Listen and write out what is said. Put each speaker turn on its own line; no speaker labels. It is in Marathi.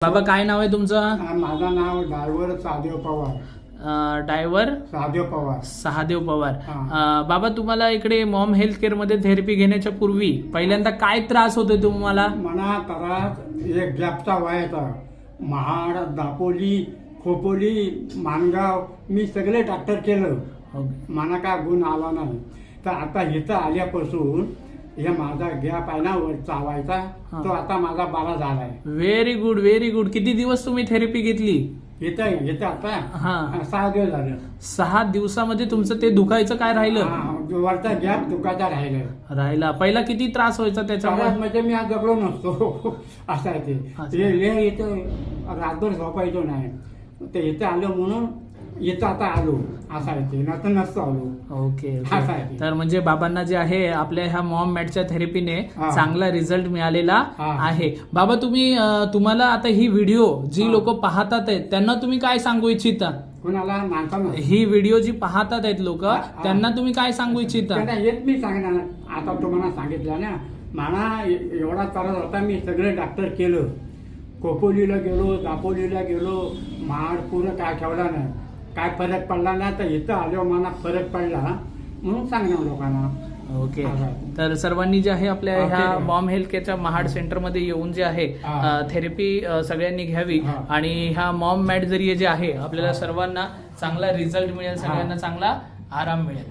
बाबा काय नाव आहे तुमचं?
माझं नाव ड्रायव्हर सहादेव पवार.
ड्रायव्हर
सहादेव पवार.
सहादेव पवार.
हा.
बाबा तुम्हाला इकडे मॉम हेल्थ केअर मध्ये थेरपी घेण्याच्या पूर्वी पहिल्यांदा काय त्रास होते तुम्हाला?
मना त्रास एक गॅपचा व्हायचा. महाड, दापोली, खोपोली, माणगाव मी सगळे डॉक्टर केलं. मला काय गुण आला नाही. तर आता इथं आल्यापासून हे माझा गॅप आहे ना वर चावायचा तो आता माझा बरा झालाय.
Very good very good. किती दिवस तुम्ही थेरपी घेतली?
इथं आता 6 दिवस झाले.
6 दिवसामध्ये तुमचं ते दुखायचं काय राहिलं?
वरचा गॅप दुखायचा
राहिला. पहिला किती त्रास व्हायचा त्याच्यामुळे?
म्हणजे मी आज जगलो नसतो असं आहे ते. इथं रातभर झोपायचो नाही. ते इथं आलो म्हणून इथं आता आलो असं आहे ते. नसतो आलो.
ओके.
असं आहे ते.
तर म्हणजे बाबांना जे आहे आपल्या ह्या मॉम मॅटच्या थेरपीने चांगला रिझल्ट मिळालेला आहे. बाबा तुम्हाला आता ही व्हिडिओ जी लोक पाहतात आहेत त्यांना तुम्ही काय सांगू इच्छिता?
कुणाला माणसांना
ही व्हिडिओ जी पाहतात आहेत लोक त्यांना तुम्ही काय सांगू इच्छिता?
हेच मी सांगणार. आता तुम्हाला सांगितलं ना मला एवढा त्रास होता. मी सगळे डॉक्टर केलं. खोपोलीला गेलो, दापोलीला गेलो, महाड पुरं काय ठेवला नाही. काय फरक पडला नाही. तर इथं आल्यावर मला फरक पडला म्हणून सांगणार लोकांना.
ओके. तर सर्वांनी जे आहे आपल्या ह्या मॉम हेल्थ केअरच्या महाड सेंटरमध्ये येऊन जे आहे थेरपी सगळ्यांनी घ्यावी. आणि ह्या मॉम मॅट जरिये जे आहे आपल्याला सर्वांना चांगला रिझल्ट मिळेल, सगळ्यांना चांगला आराम मिळेल.